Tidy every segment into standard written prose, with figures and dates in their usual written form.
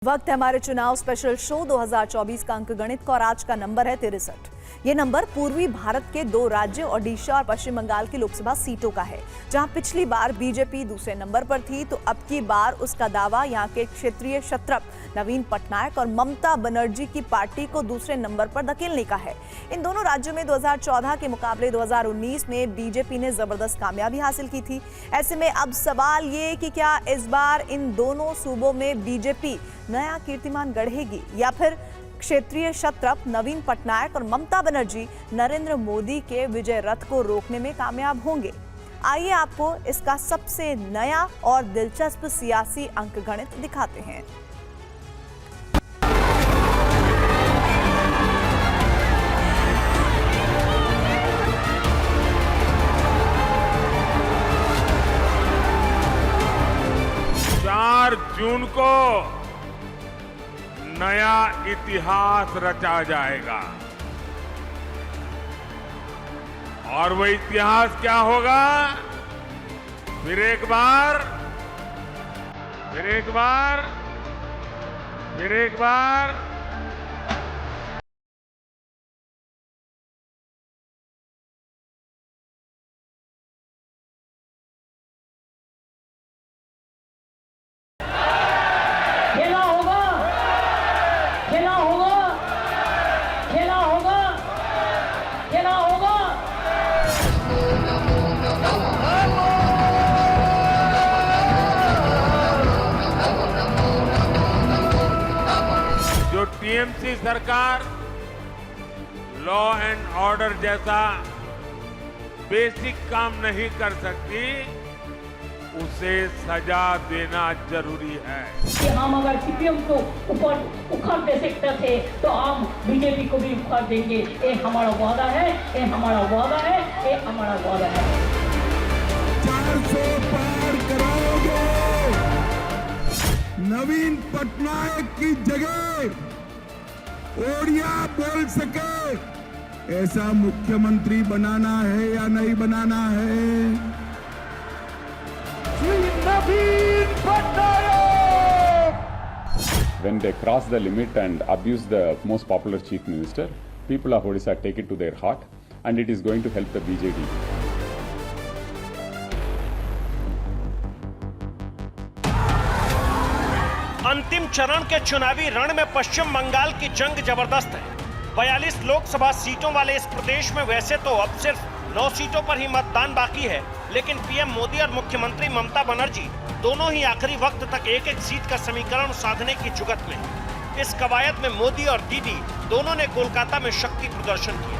वक्त है हमारे चुनाव स्पेशल शो 2024 का अंक गणित का और आज का नंबर है 63। ये नंबर पूर्वी भारत के दो राज्यों ओडिशा और पश्चिम बंगाल की लोकसभा सीटों का है। जहां पिछली बार बीजेपी दूसरे नंबर पर थी तो अब की बार उसका दावा यहां के क्षेत्रीय क्षत्रप नवीन पटनायक और ममता बनर्जी की पार्टी को दूसरे नंबर पर धकेलने का है। इन दोनों राज्यों में 2014 के मुकाबले 2019 में बीजेपी ने जबरदस्त कामयाबी हासिल की थी। ऐसे में अब सवाल ये कि क्या इस बार इन दोनों सूबों में बीजेपी नया कीर्तिमान गढ़ेगी या फिर क्षेत्रीय क्षत्रप नवीन पटनायक और ममता बनर्जी नरेंद्र मोदी के विजय रथ को रोकने में कामयाब होंगे। आइए आपको इसका सबसे नया और दिलचस्प सियासी अंकगणित दिखाते हैं। जून को नया इतिहास रचा जाएगा और वो इतिहास क्या होगा? फिर एक बार जो टीएमसी सरकार लॉ एंड ऑर्डर जैसा बेसिक काम नहीं कर सकती, उसे सजा देना जरूरी है। कि हम अगर सीपीएम को ऊपर उखाड़ दे सकते थे तो हम बीजेपी को भी उखाड़ देंगे। ये हमारा वादा है, ये हमारा वादा है, ये हमारा वादा है। 400 पार कराओगे, नवीन पटनायक की जगह ओडिया बोल सके ऐसा मुख्यमंत्री बनाना है या नहीं बनाना है? When they cross the limit and abuse the most popular chief minister, people of Odisha take it to their heart and it is going to help the BJD. अंतिम चरण के चुनावी रण में पश्चिम बंगाल की जंग जबरदस्त है। 42 लोकसभा सीटों वाले इस प्रदेश में वैसे तो अब सिर्फ 9 सीटों पर ही मतदान बाकी है, लेकिन पीएम मोदी और मुख्यमंत्री ममता बनर्जी दोनों ही आखिरी वक्त तक एक एक सीट का समीकरण साधने की जुगत में। इस कवायद में मोदी और दीदी दोनों ने कोलकाता में शक्ति प्रदर्शन किया।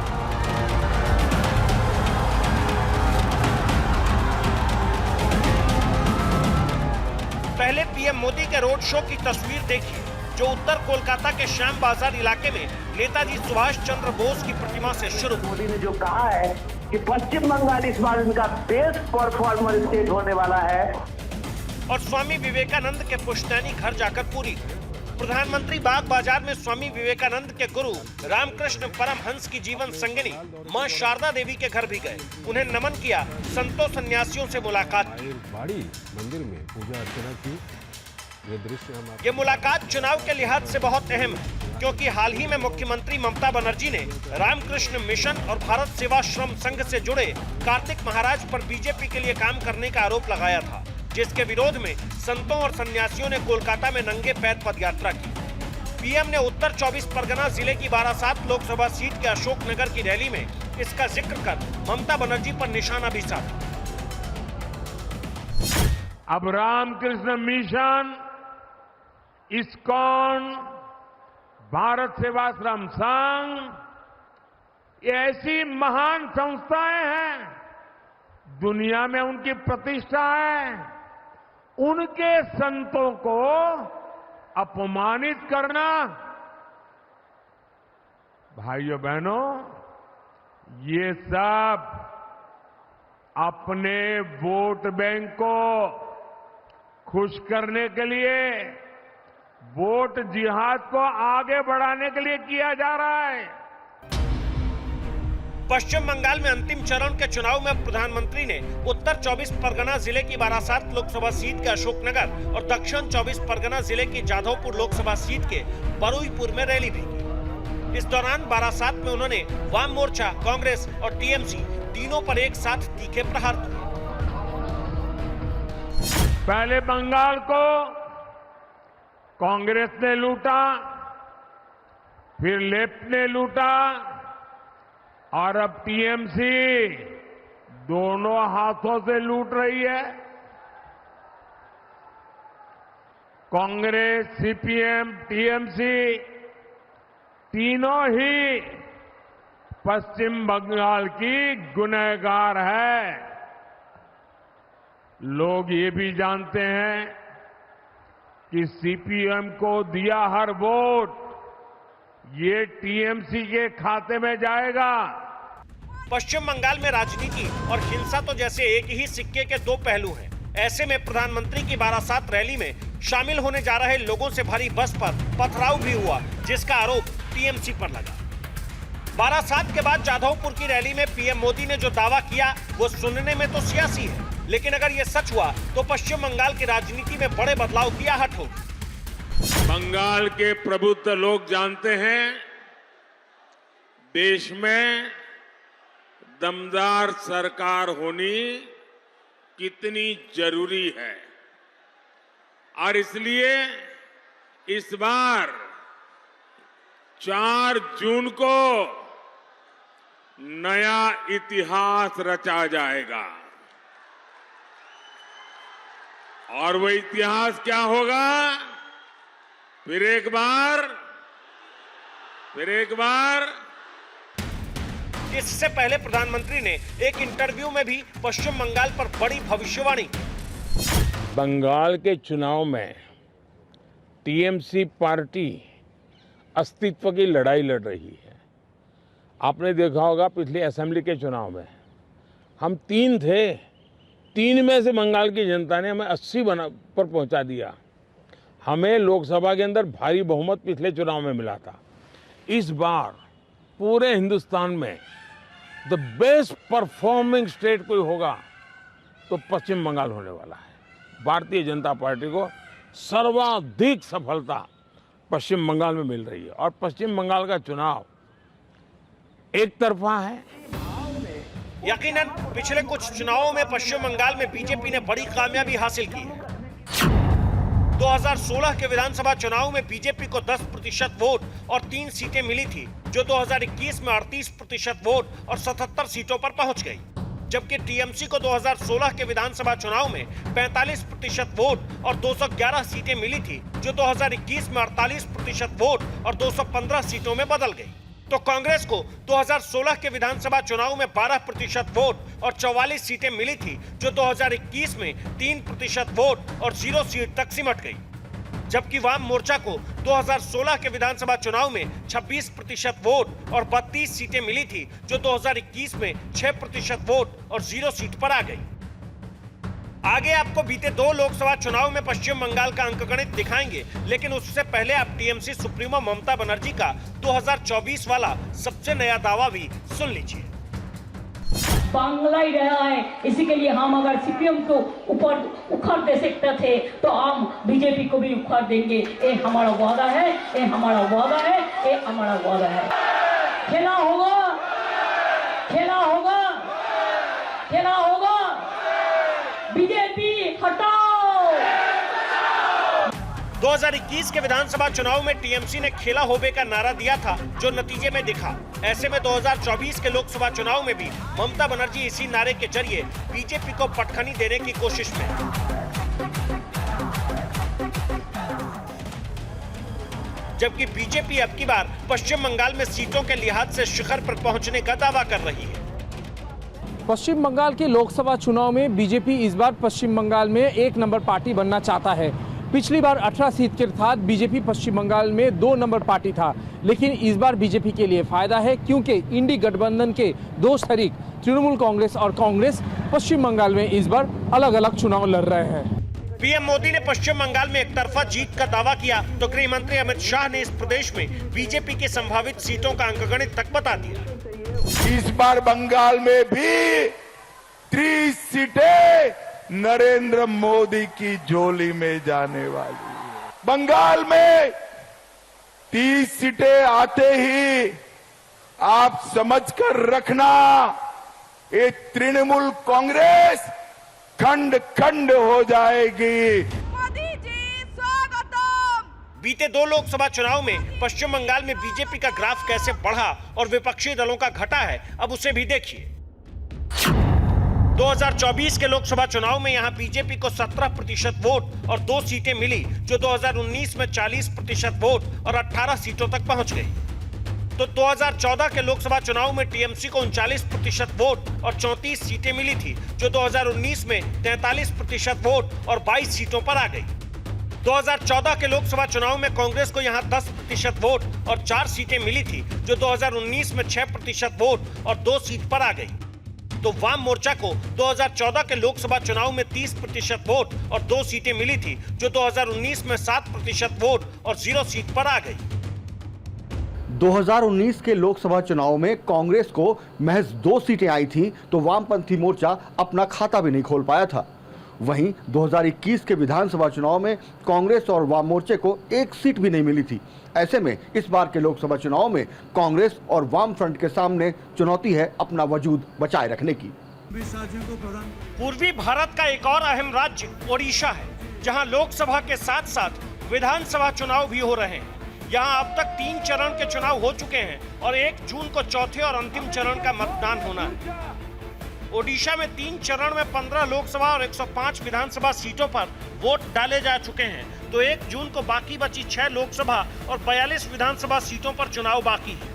पहले पीएम मोदी के रोड शो की तस्वीर देखिए, जो उत्तर कोलकाता के श्याम बाजार इलाके में नेताजी सुभाष चंद्र बोस की प्रतिमा से शुरू। मोदी ने जो कहा है कि पश्चिम बंगाल इस बार इनका बेस्ट परफॉर्मर स्टेट होने वाला है, और स्वामी विवेकानंद के पुश्तैनी घर जाकर पूरी। प्रधानमंत्री बाग बाजार में स्वामी विवेकानंद के गुरु रामकृष्ण परमहंस की जीवन संगिनी मां शारदा देवी के घर भी गए, उन्हें नमन किया, संतों सन्यासियों से मुलाकात की। मंदिर में पूजा अर्चना की। ये दृश्य ये मुलाकात चुनाव के लिहाज से बहुत अहम है, क्योंकि हाल ही में मुख्यमंत्री ममता बनर्जी ने रामकृष्ण मिशन और भारत सेवाश्रम संघ से जुड़े कार्तिक महाराज पर बीजेपी के लिए काम करने का आरोप लगाया था, जिसके विरोध में संतों और सन्यासियों ने कोलकाता में नंगे पैर पदयात्रा की। पीएम ने उत्तर 24 परगना जिले की बारासात लोकसभा सीट के अशोकनगर की रैली में इसका जिक्र कर ममता बनर्जी पर निशाना भी साधा। अब रामकृष्ण मिशन, इस्कॉन, भारत सेवाश्रम संघ, ये ऐसी महान संस्थाएं हैं, दुनिया में उनकी प्रतिष्ठा है। उनके संतों को अपमानित करना, भाइयों बहनों, ये सब अपने वोट बैंक को खुश करने के लिए, वोट जिहाद को आगे बढ़ाने के लिए किया जा रहा है। पश्चिम बंगाल में अंतिम चरण के चुनाव में प्रधानमंत्री ने उत्तर 24 परगना जिले की बारासात लोकसभा सीट के अशोकनगर और दक्षिण 24 परगना जिले की जाधवपुर लोकसभा सीट के बरुईपुर में रैली भी की। इस दौरान बारासात में उन्होंने वाम मोर्चा, कांग्रेस और टीएमसी तीनों पर एक साथ तीखे प्रहार किए। पहले बंगाल को कांग्रेस ने लूटा, फिर लेफ्ट ने लूटा और अब टीएमसी दोनों हाथों से लूट रही है। कांग्रेस, सीपीएम, टीएमसी तीनों ही पश्चिम बंगाल की गुनहगार है। लोग ये भी जानते हैं कि सीपीएम को दिया हर वोट ये टीएमसी के खाते में जाएगा। पश्चिम बंगाल में राजनीति और हिंसा तो जैसे एक ही सिक्के के दो पहलू हैं। ऐसे में प्रधानमंत्री की बारासात रैली में शामिल होने जा रहे लोगों से भरी बस पर पथराव भी हुआ, जिसका आरोप टीएमसी पर लगा। बारासात के बाद जाधवपुर की रैली में पीएम मोदी ने जो दावा किया वो सुनने में तो सियासी है, लेकिन अगर ये सच हुआ तो पश्चिम बंगाल की राजनीति में बड़े बदलाव की आहट होगी। बंगाल के प्रबुद्ध लोग जानते हैं देश में दमदार सरकार होनी कितनी जरूरी है और इसलिए इस बार 4 जून को नया इतिहास रचा जाएगा और वो इतिहास क्या होगा? फिर एक बार इससे पहले प्रधानमंत्री ने एक इंटरव्यू में भी पश्चिम बंगाल पर बड़ी भविष्यवाणी की। बंगाल के चुनाव में टीएमसी पार्टी अस्तित्व की लड़ाई लड़ रही है। आपने देखा होगा पिछले असेंबली के चुनाव में हम 3 थे, 3 में से बंगाल की जनता ने हमें 80 पर पहुंचा दिया। हमें लोकसभा के अंदर भारी बहुमत पिछले चुनाव में मिला था। इस बार पूरे हिंदुस्तान में द बेस्ट परफॉर्मिंग स्टेट कोई होगा तो पश्चिम बंगाल होने वाला है। भारतीय जनता पार्टी को सर्वाधिक सफलता पश्चिम बंगाल में मिल रही है और पश्चिम बंगाल का चुनाव एक तरफा है। यकीनन पिछले कुछ चुनावों में पश्चिम बंगाल में बीजेपी ने बड़ी कामयाबी हासिल की है। 2016 के विधानसभा चुनाव में बीजेपी को 10% वोट और 3 सीटें मिली थी, जो 2021 में 38% वोट और 77 सीटों पर पहुंच गई। जबकि टीएमसी को 2016 के विधानसभा चुनाव में 45% वोट और 211 सीटें मिली थी, जो 2021 में 48% वोट और 215 सीटों में बदल गई। तो कांग्रेस को 2016 के विधानसभा चुनाव में 12% वोट और 44 सीटें मिली थी, जो 2021 में 3% वोट और 0 सीट तक सिमट गई। जबकि वाम मोर्चा को 2016 के विधानसभा चुनाव में 26% वोट और 32 सीटें मिली थी, जो 2021 में 6% वोट और 0 सीट पर आ गई। आगे आपको बीते 2 लोकसभा चुनाव में पश्चिम बंगाल का अंकगणित दिखाएंगे, लेकिन उससे पहले आप टीएमसी सुप्रीमो ममता बनर्जी का 2024 वाला सबसे नया दावा भी सुन लीजिए। बांग्ला ही रहा है, इसी के लिए हम अगर सीपीएम को ऊपर उखाड़ दे सकते थे तो हम बीजेपी को भी उखाड़ देंगे। ये हमारा वादा है, ये हमारा वादा है, ये हमारा वादा है। खेला होगा, खेला होगा, खेला होगा। बीजेपी हटाओ। 2021 के विधानसभा चुनाव में टीएमसी ने खेला होबे का नारा दिया था, जो नतीजे में दिखा। ऐसे में 2024 के लोकसभा चुनाव में भी ममता बनर्जी इसी नारे के जरिए बीजेपी को पटखनी देने की कोशिश में। जबकि बीजेपी अब की बार पश्चिम बंगाल में सीटों के लिहाज से शिखर पर पहुंचने का दावा कर रही है। पश्चिम बंगाल के लोकसभा चुनाव में बीजेपी इस बार पश्चिम बंगाल में 1 नंबर पार्टी बनना चाहता है। पिछली बार 18 सीट के साथ बीजेपी पश्चिम बंगाल में 2 नंबर पार्टी था, लेकिन इस बार बीजेपी के लिए फायदा है, क्योंकि इंडी गठबंधन के 2 शरीक तृणमूल कांग्रेस और कांग्रेस पश्चिम बंगाल में इस बार अलग अलग चुनाव लड़ रहे हैं। पीएम मोदी ने पश्चिम बंगाल में एक तरफा जीत का दावा किया तो गृह मंत्री अमित शाह ने इस प्रदेश में बीजेपी की संभावित सीटों का अंकगणित तक बता दिया। इस बार बंगाल में भी 30 सीटें नरेंद्र मोदी की झोली में जाने वाली है। बंगाल में 30 सीटें आते ही आप समझ कर रखना, ये तृणमूल कांग्रेस खंड खंड हो जाएगी। बीते 2 लोकसभा चुनाव में पश्चिम बंगाल में बीजेपी का ग्राफ कैसे बढ़ा और विपक्षी दलों का घटा है, अब उसे भी देखिए। 2024 के लोकसभा चुनाव में यहां बीजेपी को 17% वोट और 2 सीटें मिली, जो 2019 में 40% वोट और 18 सीटों तक पहुंच गई। तो 2014 के लोकसभा चुनाव में टीएमसी को 39% वोट और 34 सीटें मिली थी, जो 2019 में 43% वोट और 22 सीटों पर आ गई। 2014 के लोकसभा चुनाव में कांग्रेस को यहां 10% वोट और 4 सीटें मिली थी, जो 2019 में 6% वोट और 2 सीट पर आ गई। तो वाम मोर्चा को 2014 के लोकसभा चुनाव में 30% वोट और 2 सीटें मिली थी, जो 2019 में 7% वोट और 0 सीट पर आ गई। 2019 के लोकसभा चुनाव में कांग्रेस को महज 2 सीटें आई थीं, तो वामपंथी मोर्चा अपना खाता भी नहीं खोल पाया था। वहीं 2021 के विधानसभा चुनाव में कांग्रेस और वाम मोर्चे को 1 सीट भी नहीं मिली थी। ऐसे में इस बार के लोकसभा चुनाव में कांग्रेस और वाम फ्रंट के सामने चुनौती है अपना वजूद बचाए रखने की। पूर्वी भारत का एक और अहम राज्य ओडिशा है, जहां लोकसभा के साथ साथ विधानसभा चुनाव भी हो रहे हैं। यहां अब तक 3 चरण के चुनाव हो चुके हैं और 1 जून को चौथे और अंतिम चरण का मतदान होना है। ओडिशा में 3 चरण में 15 लोकसभा और 105 विधानसभा सीटों पर वोट डाले जा चुके हैं, तो 1 जून को बाकी बची 6 लोकसभा और 42 विधानसभा सीटों पर चुनाव बाकी है।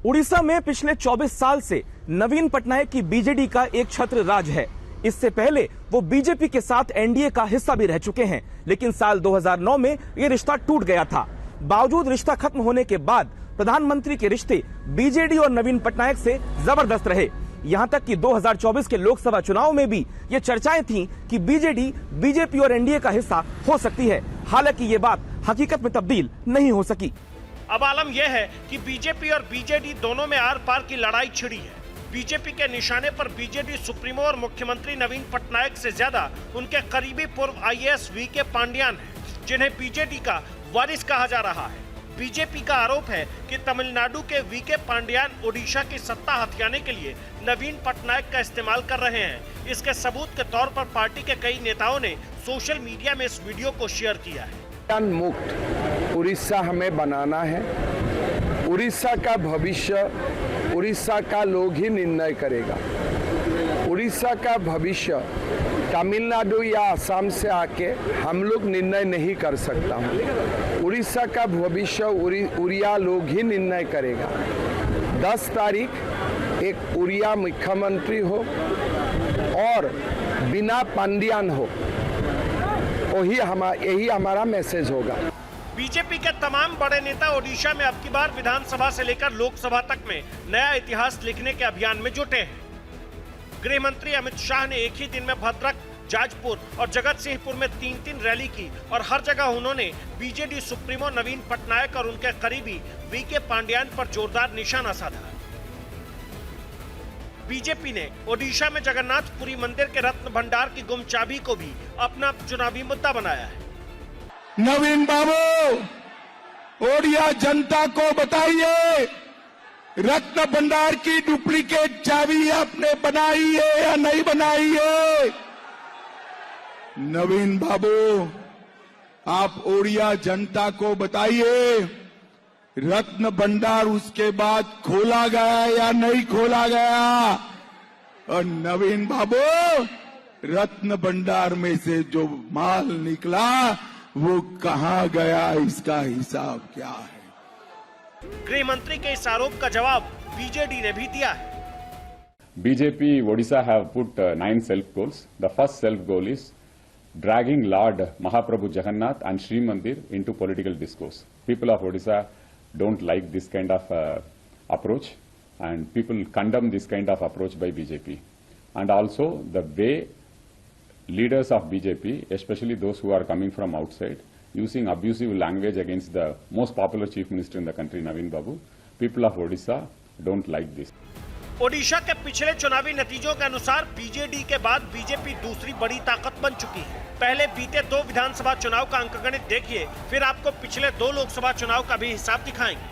उड़ीसा में पिछले 24 साल से नवीन पटनायक की बीजेडी का एक छत्र राज है। इससे पहले वो बीजेपी के साथ एनडीए का हिस्सा भी रह चुके हैं, लेकिन साल 2009 में ये रिश्ता टूट गया था। बावजूद रिश्ता खत्म होने के बाद प्रधानमंत्री के रिश्ते बीजेडी और नवीन पटनायक से जबरदस्त रहे। यहां तक कि 2024 के लोकसभा चुनाव में भी ये चर्चाएं थीं कि बीजेडी बीजेपी और एनडीए का हिस्सा हो सकती है। हालांकि ये बात हकीकत में तब्दील नहीं हो सकी। अब आलम यह है कि बीजेपी और बीजेडी दोनों में आर पार की लड़ाई छिड़ी है। बीजेपी के निशाने पर बीजेडी सुप्रीमो और मुख्यमंत्री नवीन पटनायक से ज्यादा उनके करीबी पूर्व आईएएस वीके पांड्यान हैं, जिन्हें बीजेडी का वारिस कहा जा रहा है। बीजेपी का आरोप है कि तमिलनाडु के वीके पांड्यान ओडिशा की सत्ता हथियाने के लिए नवीन पटनायक का इस्तेमाल कर रहे हैं। इसके सबूत के तौर पर पार्टी के कई नेताओं ने सोशल मीडिया में इस वीडियो को शेयर किया है। मुक्त उड़ीसा हमें बनाना है। उड़ीसा का भविष्य उड़ीसा का लोग ही निर्णय करेगा। उड़ीसा का भविष्य तमिलनाडु या असम से आके हम लोग निर्णय नहीं कर सकता हूँ। उड़ीसा का भविष्य उड़िया लोग ही निर्णय करेगा। 10 तारीख एक उड़िया मुख्यमंत्री हो और बिना पांड्यान हो, यही हमारा मैसेज होगा। बीजेपी के तमाम बड़े नेता ओडिशा में अब की बार विधानसभा से लेकर लोकसभा तक में नया इतिहास लिखने के अभियान में जुटे हैं। गृह मंत्री अमित शाह ने एक ही दिन में भद्रक, जाजपुर और जगत सिंहपुर में 3-3 रैली की और हर जगह उन्होंने बीजेडी सुप्रीमो नवीन पटनायक और उनके करीबी वीके पांड्यान पर जोरदार निशाना साधा। बीजेपी ने ओडिशा में जगन्नाथपुरी मंदिर के रत्न भंडार की गुम चाबी को भी अपना चुनावी मुद्दा बनाया है। नवीन बाबू, ओडिया जनता को बताइए, रत्न भंडार की डुप्लीकेट चाबी आपने बनाई है या नहीं बनाई है? नवीन बाबू, आप ओडिया जनता को बताइए, रत्न भंडार उसके बाद खोला गया या नहीं खोला गया? और नवीन बाबू, रत्न भंडार में से जो माल निकला वो कहां गया, इसका हिसाब क्या है? गृह मंत्री के इस आरोप का जवाब बीजेडी ने भी दिया है। BJP Odisha have put 9 self goals. The first self goal is dragging Lord Mahaprabhu Jagannath and Sri Mandir into political discourse. People of Odisha don't like this kind of approach, and people condemn this kind of approach by BJP. And also the way leaders of BJP, especially those who are coming from outside, using abusive language against the most popular chief minister in the country, Naveen Babu, people of Odisha don't like this. Odisha के पिछले चुनावी नतीजों के अनुसार BJD के बाद BJP दूसरी बड़ी ताकत बन चुकी है। पहले बीते 2 विधानसभा चुनाव का अंकगणित देखिए, फिर आपको पिछले 2 लोकसभा चुनाव का भी हिसाब दिखाएंगे।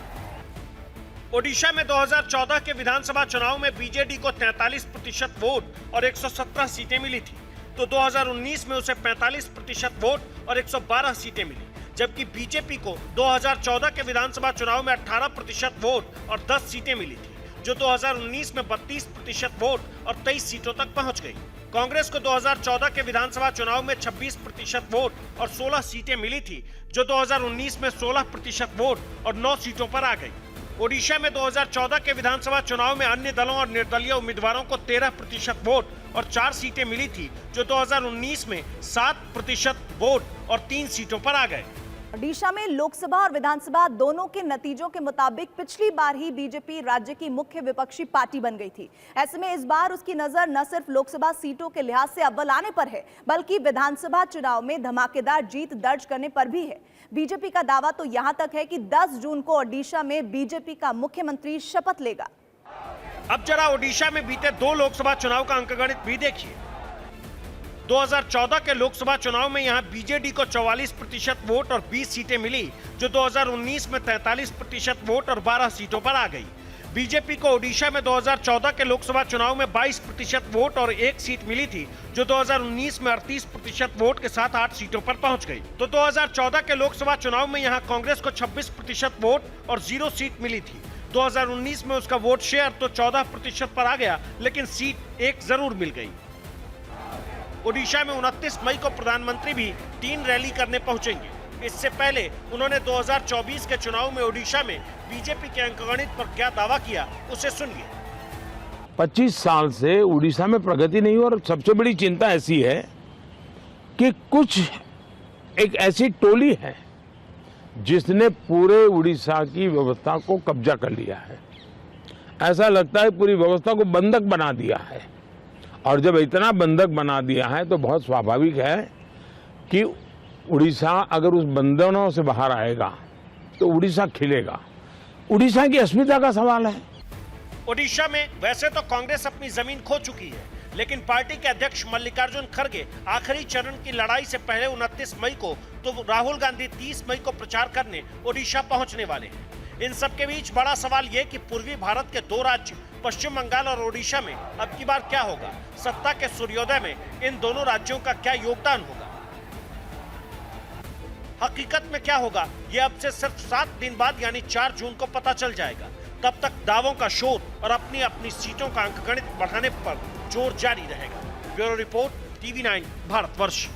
ओडिशा में 2014 के विधानसभा चुनाव में बीजेडी को 43% वोट और 117 सीटें मिली थी, तो 2019 में उसे 45% वोट और 112 सीटें मिली, जबकि बीजेपी को 2014 के विधानसभा चुनाव में 18% वोट और 10 सीटें मिली थी, जो 2019 में 32% वोट और 23 सीटों तक पहुंच गई। कांग्रेस को 2014 के विधानसभा चुनाव में 26% वोट और 16 सीटें मिली थी, जो 2019 में 16% वोट और 9 सीटों पर आ गई। ओडिशा में 2014 के विधानसभा चुनाव में अन्य दलों और निर्दलीय उम्मीदवारों को 13% वोट और 4 सीटें मिली थी, जो 2019 में 7% वोट और 3 सीटों पर आ गए। ओडिशा में लोकसभा और विधानसभा दोनों के नतीजों के मुताबिक पिछली बार ही बीजेपी राज्य की मुख्य विपक्षी पार्टी बन गई थी। ऐसे में इस बार उसकी नजर न सिर्फ लोकसभा सीटों के लिहाज से अव्वल आने पर है, बल्कि विधानसभा चुनाव में धमाकेदार जीत दर्ज करने पर भी है। बीजेपी का दावा तो यहां तक है कि 10 जून को ओडिशा में बीजेपी का मुख्यमंत्री शपथ लेगा। अब जरा ओडिशा में बीते 2 लोकसभा चुनाव का अंकगणित भी देखिए। 2014 के लोकसभा चुनाव में यहां बीजेडी को 44% वोट और 20 सीटें मिली, जो 2019 में 43% वोट और 12 सीटों पर आ गई। बीजेपी को ओडिशा में 2014 के लोकसभा चुनाव में 22% वोट और 1 सीट मिली थी, जो 2019 में 38% वोट के साथ 8 सीटों पर पहुंच गई। तो 2014 के लोकसभा चुनाव में यहां कांग्रेस को 26% वोट और 0 सीट मिली थी। 2019 में उसका वोट शेयर तो 14% पर आ गया, लेकिन सीट 1 जरूर मिल गई। ओडिशा में 29 मई को प्रधानमंत्री भी 3 रैली करने पहुंचेंगे। इससे पहले उन्होंने 2024 के चुनाव में ओडिशा में बीजेपी के अंकगणित पर क्या दावा किया, उसे सुनिए। 25 साल से उड़ीसा में प्रगति नहीं हुई और सबसे बड़ी चिंता ऐसी है कि कुछ एक ऐसी टोली है जिसने पूरे उड़ीसा की व्यवस्था को कब्जा कर लिया है। ऐसा लगता है पूरी व्यवस्था को बंधक बना दिया है, और जब इतना बंधक बना दिया है तो बहुत स्वाभाविक है कि उड़ीसा अगर उस बंधनों से बाहर आएगा तो उड़ीसा खिलेगा। उड़ीसा की अस्मिता का सवाल है। ओडिशा में वैसे तो कांग्रेस अपनी जमीन खो चुकी है, लेकिन पार्टी के अध्यक्ष मल्लिकार्जुन खड़गे आखिरी चरण की लड़ाई से पहले 29 मई को तो राहुल गांधी 30 मई को प्रचार करने ओडिशा पहुंचने वाले हैं। इन सब के बीच बड़ा सवाल ये कि पूर्वी भारत के 2 राज्य पश्चिम बंगाल और ओडिशा में अब की बार क्या होगा। सत्ता के सूर्योदय में इन दोनों राज्यों का क्या योगदान होगा, हकीकत में क्या होगा, ये अब से सिर्फ 7 दिन बाद यानी 4 जून को पता चल जाएगा। तब तक दावों का शोध और अपनी अपनी सीटों का अंकगणित बढ़ाने पर जोर जारी रहेगा। Bureau report, TV9 Bharatvarsh.